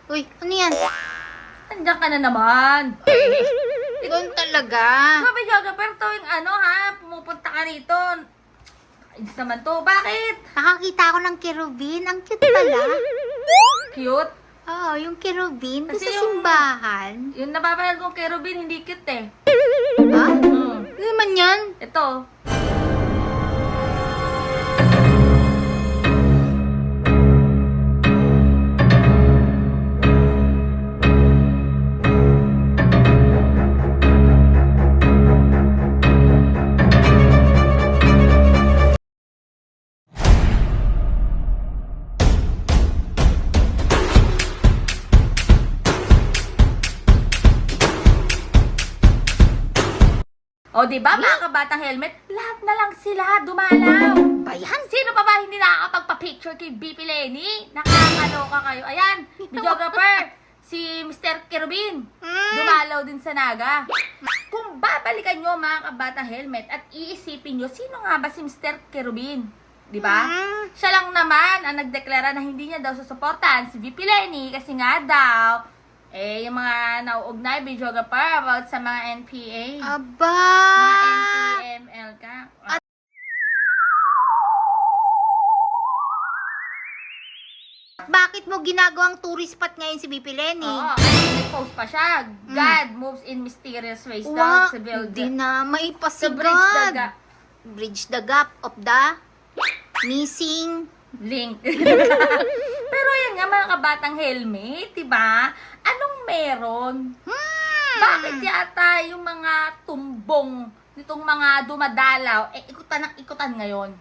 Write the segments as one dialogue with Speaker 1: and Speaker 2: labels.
Speaker 1: Uy, ano yan?
Speaker 2: Andiyan ka na naman.
Speaker 1: Ikaw talaga.
Speaker 2: Sabi Joga, pero tuwing pumupunta ka rito. Ayos naman to. Bakit?
Speaker 1: Nakakita ako ng kerubin. Ang cute pala.
Speaker 2: Cute?
Speaker 1: Oo, yung kerubin. Kasi
Speaker 2: Kasi
Speaker 1: sa
Speaker 2: yung-
Speaker 1: simbahan.
Speaker 2: Yung napapanood kong Kerubin, hindi cute eh.
Speaker 1: Ha?
Speaker 2: Hmm.
Speaker 1: Ano naman yan?
Speaker 2: Ito. O, di ba mga kabatang helmet? Lahat na lang sila dumalaw.
Speaker 1: Bayan?
Speaker 2: Sino pa ba hindi nakakapagpa-picture kay BP Lenny? Nakakaloka kayo. Ayan, videographer, si Mr. Kerubin. Dumalaw din sa Naga. Kung babalikan nyo mga kabatang helmet at iisipin nyo, sino nga ba si Mr. Kerubin? Di ba? Siya lang naman ang nagdeklara na hindi niya daw susuportahan si VP Lenny kasi nga daw, yung mga nauugnay, videographer, about sa mga NPA.
Speaker 1: Aba!
Speaker 2: Mga NPML ka.
Speaker 1: Bakit mo ginagawang tourist spot ngayon si BP Lenny?
Speaker 2: Oo, nag-post pa siya. God moves in mysterious ways daw to build
Speaker 1: Hindi na may
Speaker 2: to
Speaker 1: pasigad.
Speaker 2: bridge the gap.
Speaker 1: Bridge the gap of the missing.
Speaker 2: Link. Pero yan nga mga kabatang helmet, diba? Anong meron? Bakit yata yung mga tumbong nitong mga dumadalaw, ikutan ng ikutan ngayon?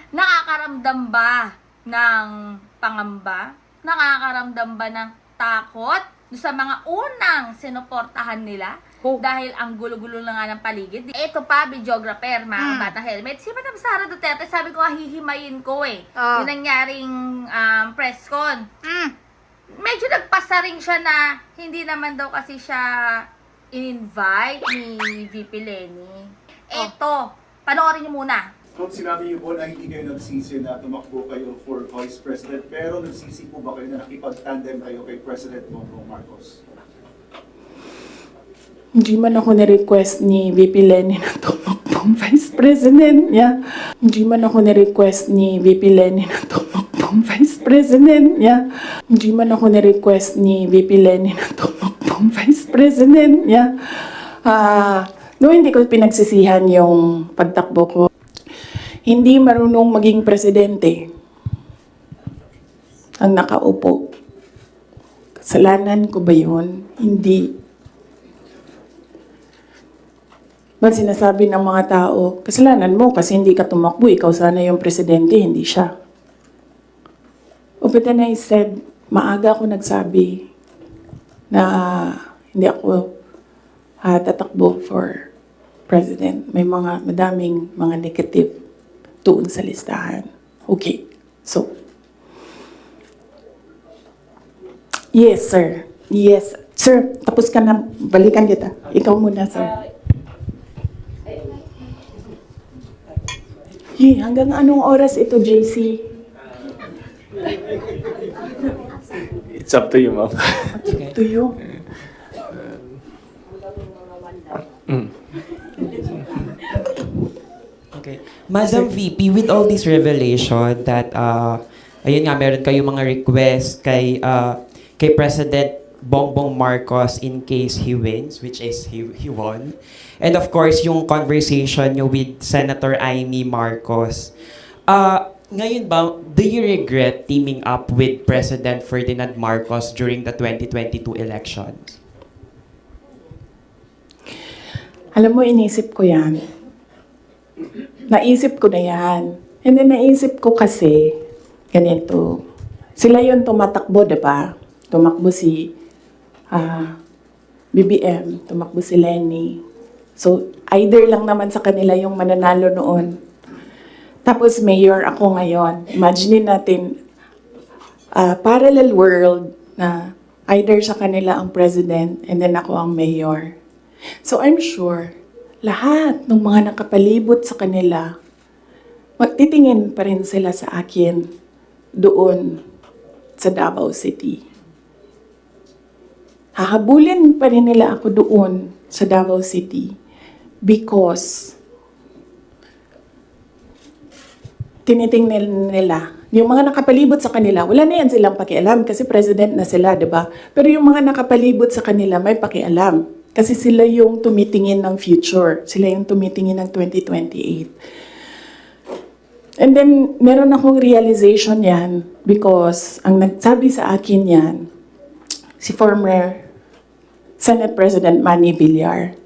Speaker 2: Nakakaramdam ba ng pangamba? Nakakaramdam ba ng takot sa mga unang sinuportahan nila? Dahil ang gulo-gulo na nga ng paligid. Ito pa, videographer, mga kabatang helmet. Si Madam Sara Duterte, sabi ko, hihimayin ko eh.
Speaker 1: Oh.
Speaker 2: Yung nangyaring press con.
Speaker 1: Mm.
Speaker 2: Medyo nagpasa rin siya na hindi naman daw kasi siya in-invite ni VP Lenny. Eto, panoorin niyo muna.
Speaker 3: Kung sinabi niyo po na hindi kayo nagsisi na tumakbo kayo for Vice President, pero nagsisi po ba kayo na nakipag-tandem kayo kay President Bongbong Marcos?
Speaker 4: Hindi man ako ni-request ni VP Lenny na tumakbong Vice President niya. Hindi man ako ni-request ni VP Lenny na tumakbong Vice President niya. Hindi man ako ni-request ni VP Lenny na tumakbong Vice President niya. No, hindi ko pinagsisihan yung pagtakbo ko. Hindi marunong maging presidente ang nakaupo. Kasalanan ko ba yun? Hindi. Well, sinasabi ng mga tao, kasalanan mo kasi hindi ka tumakbo, ikaw sana yung presidente, hindi siya. But then I said, maaga ako nagsabi na hindi ako tatakbo for president. May madaming mga negative doon sa listahan. Okay, so. Yes, sir. Yes. Sir, tapos ka na. Balikan kita. Ikaw muna, sir. Hanggang anong oras ito, JC?
Speaker 5: It's up to you, ma'am.
Speaker 4: To you.
Speaker 6: Okay. Madam VP, with all this revelation that, ayun nga, meron kayong mga request kay President Bongbong Marcos in case he wins, which is he won. And of course, yung conversation nyo with Senator Amy Marcos. Ngayon ba, do you regret teaming up with President Ferdinand Marcos during the 2022 elections?
Speaker 4: Alam mo, inisip ko yan. Naisip ko na yan. And then naisip ko kasi, ganito. Sila yung tumatakbo, diba? Tumakbo si BBM, tumakbo si Lenny. So, either lang naman sa kanila yung mananalo noon. Tapos mayor ako ngayon. Imagine natin, parallel world na either sa kanila ang president and then ako ang mayor. So I'm sure, lahat ng mga nakapalibot sa kanila, magtitingin pa rin sila sa akin doon sa Davao City. hahabulin pa rin nila ako doon sa Davao City because tinitingnan nila, yung mga nakapalibot sa kanila, wala na yan silang pakialam kasi president na sila, di ba? Pero yung mga nakapalibot sa kanila, may pakialam. Kasi sila yung tumitingin ng future. Sila yung tumitingin ng 2028. And then, meron akong realization yan because ang nagsabi sa akin yan, si former Senate President Manny Villar.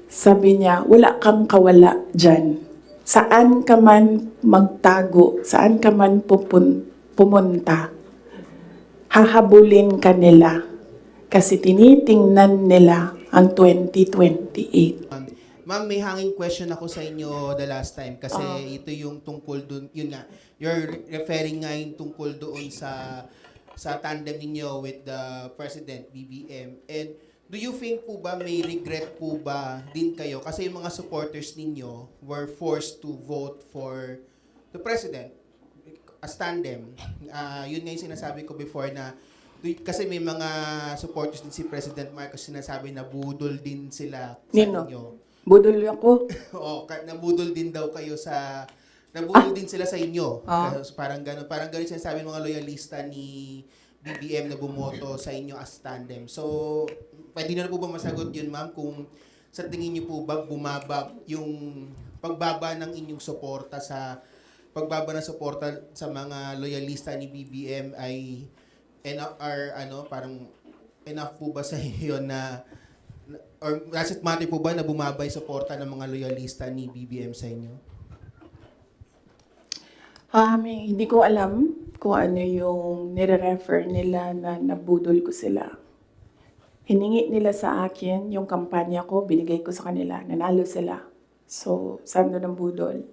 Speaker 4: Sabi niya, wala kang kawala dyan. Saan ka man magtago, saan ka man pumunta, hahabulin ka nila kasi tinitingnan nila ang 2028.
Speaker 7: Ma'am, may hanging question ako sa inyo the last time kasi ito yung tungkol dun, yun nga, you're referring nga yung tungkol doon sa tandem ninyo with the President, BBM. And do you think po ba may regret po ba din kayo? Kasi yung mga supporters ninyo were forced to vote for the President as tandem. Yun nga yung sinasabi ko before na kasi may mga supporters din si President Marcos sinasabi na budol din sila sa
Speaker 4: Nino?
Speaker 7: inyo.
Speaker 4: Budol ako.
Speaker 7: Oo, nabudol din daw kayo sa nabudol din sila sa inyo. Kasi parang ganun sinasabi ng mga loyalista ni BBM na bumoto sa inyo as tandem. So, pwede na po ba masagot yun, ma'am, kung sa tingin niyo po ba bumaba yung pagbaba ng inyong suporta sa mga loyalista ni BBM ay enough parang enough po ba sa inyo na or does it matter po ba na bumaba yung suporta ng mga loyalista ni BBM sa inyo?
Speaker 4: Hindi ko alam kung ano yung nire-refer nila na nabudol ko sila. Hiningi nila sa akin yung kampanya ko, binigay ko sa kanila, nanalo sila. So, saan doon ang budol?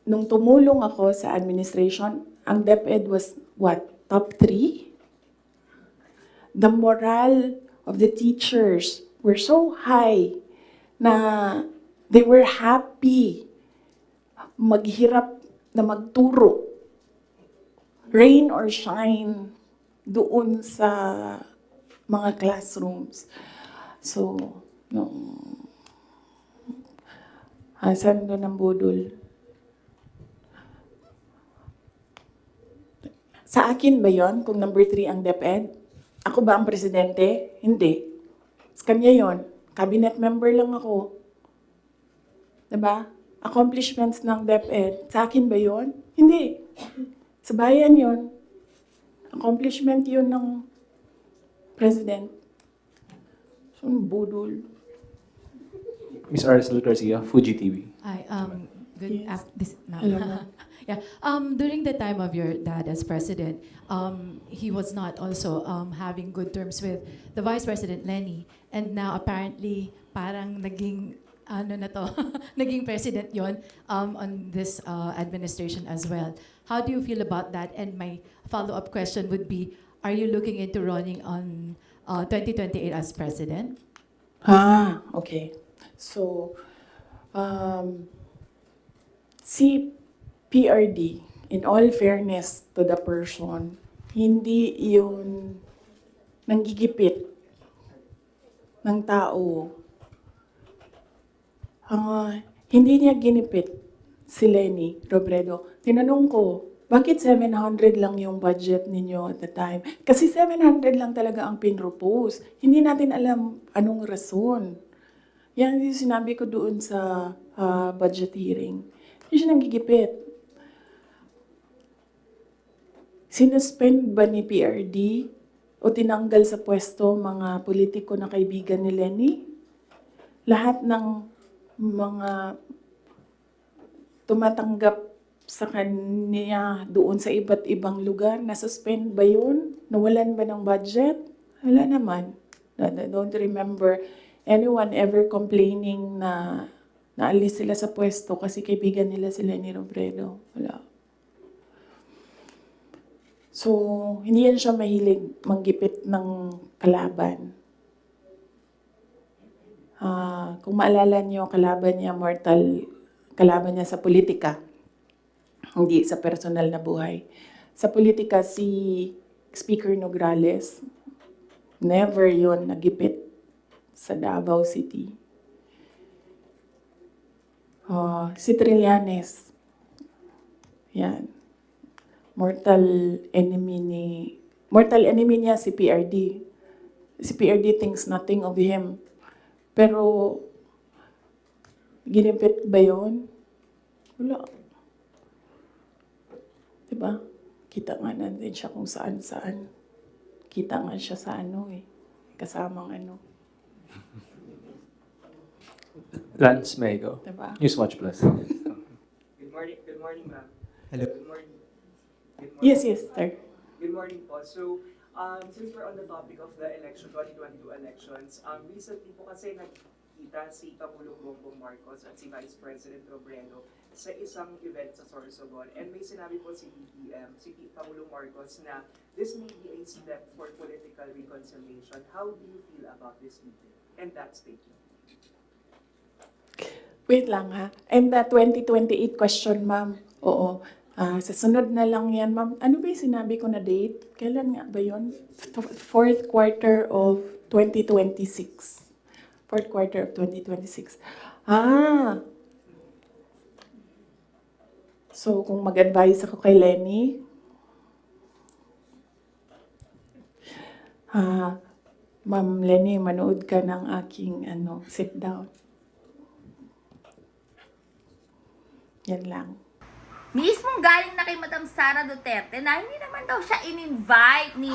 Speaker 4: Nung tumulong ako sa administration, ang DepEd was what? Top 3? The morale of the teachers were so high na they were happy maghirap na magturo, rain or shine, doon sa mga classrooms. So, saan doon ang budol? Sa akin ba yon kung number 3 ang DepEd? Ako ba ang presidente? Hindi. Sa kanya yon. Cabinet member lang ako. Diba? Accomplishments ng DepEd. Sa akin ba yon? Hindi. Sa bayan yon. Accomplishment yun ng president. So, budol.
Speaker 5: Miss Aracel Garcia, Fuji TV.
Speaker 8: Hi, good
Speaker 4: Yes.
Speaker 8: afternoon.
Speaker 4: Hello.
Speaker 8: Yeah, during the time of your dad as president, he was not also having good terms with the Vice President Lenny, and now apparently parang naging naging president yon on this administration as well. How do you feel about that? And my follow-up question would be, are you looking into running on 2028 as president?
Speaker 4: Okay. So, si PRD, in all fairness to the person, hindi yun nanggigipit ng tao. Hindi niya ginipit si Lenny Robredo. Tinanong ko, bakit 700 lang yung budget ninyo at the time? Kasi 700 lang talaga ang pinropose. Hindi natin alam anong rason. Yan yung sinabi ko doon sa budget hearing. Hindi siya nanggigipit. Sinuspend ba ni PRD o tinanggal sa pwesto mga politiko na kaibigan ni Lenny? Lahat ng mga tumatanggap sa kanya doon sa iba't ibang lugar, na-suspend ba yun? Nawalan ba ng budget? Wala naman. I don't remember anyone ever complaining na naalis sila sa pwesto kasi kaibigan nila sila ni Robredo. Wala. So, hindi yan siya mahilig manggipit ng kalaban. Kung maalala niyo, kalaban niya sa politika, hindi sa personal na buhay. Sa politika, si Speaker Nograles, Never yon nagipit sa Davao City. Si Trillanes. Yan. Mortal enemy niya si PRD. Si PRD thinks nothing of him. Pero, ginipit ba yun? Wala. Diba? Kita nga natin siya kung saan-saan. Kita nga siya sa kasamang
Speaker 5: Lance Mego,
Speaker 4: Diba?
Speaker 5: Newswatch Plus.
Speaker 9: Good morning, ma'am.
Speaker 7: Hello.
Speaker 9: Good morning. Good morning.
Speaker 4: Yes, sir.
Speaker 9: Good morning po. So, since we're on the topic of the 2022 elections, recently po kasi nagkita si Pangulong Bongbong Marcos at si Vice President Robredo sa isang event sa Sorsogon. And may sinabi po si Pangulong Marcos na this may be a step for political reconciliation. How do you feel about this meeting and that statement?
Speaker 4: Wait lang ha. And the 2028 question, ma'am. Oo. Sa sunod na lang yan, ma'am. Ano ba yung sinabi ko na date? Kailan nga ba yun? Fourth quarter of 2026. Fourth quarter of 2026. So, kung mag-advise ako kay Lenny, Ma'am Lenny, manood ka ng aking sit down. Yan lang.
Speaker 2: Mismong galing na kay Madam Sara Duterte na hindi naman daw siya in-invite ni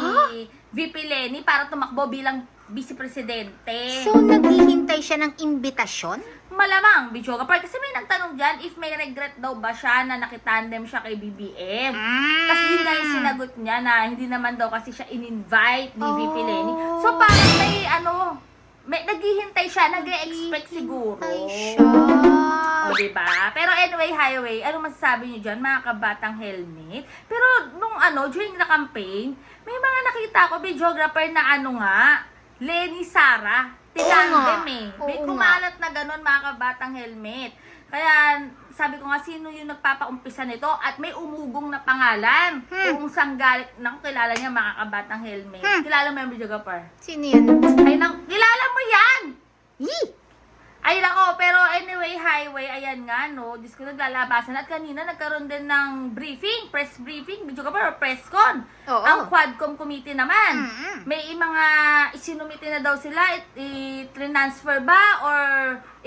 Speaker 2: VP Lenny para tumakbo bilang vice-presidente.
Speaker 1: So, naghihintay siya ng imbitasyon?
Speaker 2: Malamang, Bichoga Park. Kasi may nagtanong dyan if may regret daw ba siya na nakitandem siya kay BBM. Tapos yun nga yung sinagot niya na hindi naman daw kasi siya in-invite ni VP Lenny. So parang may naghihintay siya, nag-e-expect siguro.
Speaker 1: Naghihintay siya.
Speaker 2: O, diba? Pero anyway, highway, ano masasabi niyo dyan, mga kabatang helmet? Pero nung during the campaign, may mga nakita ko, videographer na Lenny Sara, tinandem eh. May
Speaker 1: Oo
Speaker 2: kumalat na ganun, mga kabatang helmet. Kaya, sabi ko nga, sino yung nagpapaumpisa nito? At may umugong na pangalan. Kung saan galit, kilala niya, mga kabatang helmet. Kilala mo yung videographer?
Speaker 1: Sino yun?
Speaker 2: Kilala mo yan!
Speaker 1: Yee!
Speaker 2: Ay nako, pero anyway, highway, ayan nga, Diyos ko, naglalabasan. At kanina, nagkaroon din ng briefing, press briefing, video ka ba, or press con.
Speaker 1: Oo.
Speaker 2: Ang Quadcom committee naman.
Speaker 1: Mm-mm.
Speaker 2: May mga isinumite na daw sila, i-transfer ba, or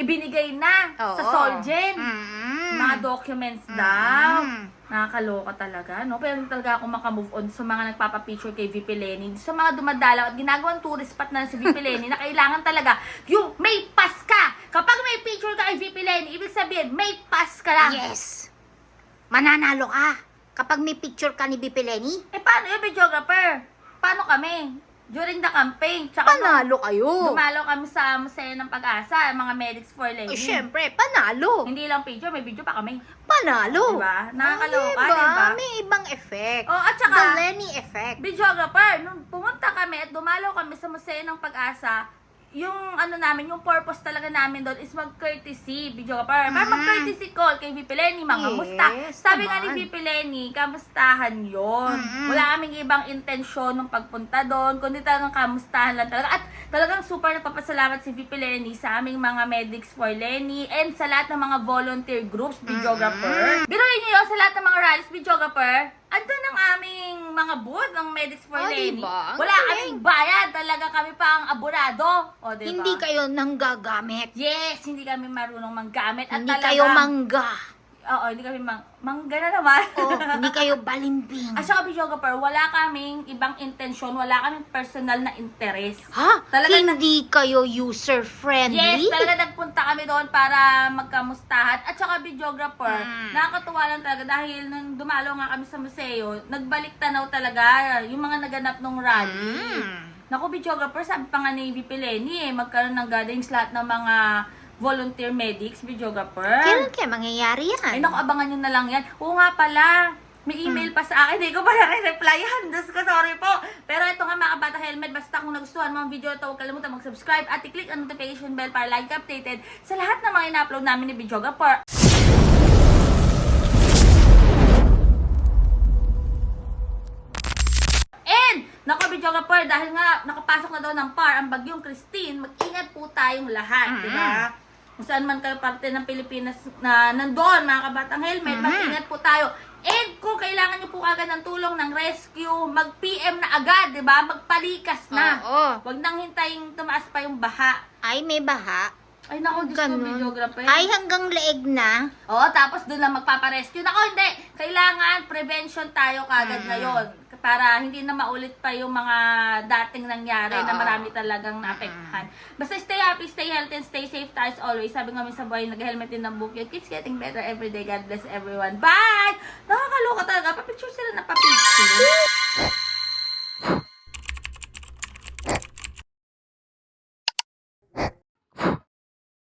Speaker 2: ibinigay na sa
Speaker 1: Oo.
Speaker 2: Solgen.
Speaker 1: Mm-mm.
Speaker 2: Mga documents daw.
Speaker 1: Mm-mm.
Speaker 2: Nakakaloka talaga, Pero hindi talaga ako makamove on sa mga nagpapapicture kay VP Lenny. Sa mga dumadalaw at ginagawang tourist spot na si VP Lenny na kailangan talaga yung may pass ka. Kapag may picture ka kay VP Lenny, ibig sabihin, may pass ka lang.
Speaker 1: Yes. Mananalo ka kapag may picture ka ni VP Lenny.
Speaker 2: Paano yung videographer? Paano kami? During the campaign. Tsaka
Speaker 1: Panalo kayo.
Speaker 2: dumalo kami sa Museo ng Pag-asa, mga medics for Lenny.
Speaker 1: Siyempre, panalo.
Speaker 2: Hindi lang picture, may video pa kami.
Speaker 1: Panalo.
Speaker 2: Diba? Nakakaloka,
Speaker 1: Diba?
Speaker 2: diba?
Speaker 1: May ibang effect.
Speaker 2: Oh, at
Speaker 1: The
Speaker 2: saka,
Speaker 1: Lenny effect.
Speaker 2: videographer, nung pumunta kami at dumalaw kami sa Museo ng Pag-asa, yung yung purpose talaga namin doon is mag-courtesy, videographer. Para mag-courtesy call kay VP Lenny, mga kamusta.
Speaker 1: Yes,
Speaker 2: Sabi nga ni
Speaker 1: naman.
Speaker 2: VP Lenny, kamustahan yon. Wala kaming ibang intensyon nung pagpunta doon, kundi talagang kamustahan lang talaga. At talagang super napapasalamat si VP Lenny sa aming mga medics for Lenny and sa lahat ng mga volunteer groups, videographer. Biruin niyo yun, sa lahat ng mga rallies, videographer, andun ang aming mga booth ng medics for Lenny.
Speaker 1: Diba? Ang
Speaker 2: Wala
Speaker 1: galing.
Speaker 2: kaming bayad, talaga kami pa ang abonado. O, diba?
Speaker 1: Hindi kayo nanggagamit.
Speaker 2: Yes, hindi kami marunong manggamit. At
Speaker 1: Hindi
Speaker 2: talaga,
Speaker 1: kayo mangga.
Speaker 2: Oo, hindi kami mangga na naman.
Speaker 1: Oh, hindi kayo balimbing.
Speaker 2: At saka, videographer, wala kaming ibang intensyon, wala kaming personal na interest.
Speaker 1: Ha?
Speaker 2: Talagang
Speaker 1: Hindi kayo user-friendly?
Speaker 2: Yes, talaga nagpunta kami doon para magkamustahan. At saka, videographer, nakakatuwa lang talaga dahil nung dumalo nga kami sa museo, nagbalik tanaw talaga yung mga naganap nung rally. Naku, videographer, sabi pa nga ni VP Lenny magkaroon ng gatherings lahat ng mga volunteer medics, videographer.
Speaker 1: Kailan kaya mangyayari yan?
Speaker 2: Ay, naku, abangan nyo na lang yan. Oo nga pala, may email pa sa akin. Hindi ko pa na-replyan. Diyos ko, sorry po. Pero ito nga, mga kabata helmet, basta kung nagustuhan mo ang video ito, huwag kalimutan mag-subscribe at i-click ang notification bell para like updated sa lahat ng mga ina-upload namin ni videographer. And Nako, videographer, dahil nga nakapasok na daw ng PAR ang bagyong Christine, mag-ingat po tayong lahat, di ba? Kung saan man kayo parte ng Pilipinas na nandoon, mga kabatang helmet, mag-ingat po tayo. And kung kailangan nyo po agad ng tulong ng rescue, mag-PM na agad, di ba? Magpalikas na.
Speaker 1: Oo.
Speaker 2: Huwag nang hintayin tumaas pa yung baha.
Speaker 1: Ay, may baha.
Speaker 2: Ay, naku, Diyos ko,
Speaker 1: Ganun.
Speaker 2: videographer.
Speaker 1: Ay, hanggang leeg na.
Speaker 2: Oo, tapos doon lang magpaparescue. Nako, hindi. Kailangan prevention tayo kagad ngayon. Para hindi na maulit pa yung mga dating nangyari na
Speaker 1: Oo.
Speaker 2: marami talagang naapektuhan. Basta stay happy, stay healthy, and stay safe tayo as always. Sabi nga sa buhay, nag-helmet din ng bukid. Keeps getting better every day. God bless everyone. Bye! Nakakaloka talaga. Papicture sila na papicture.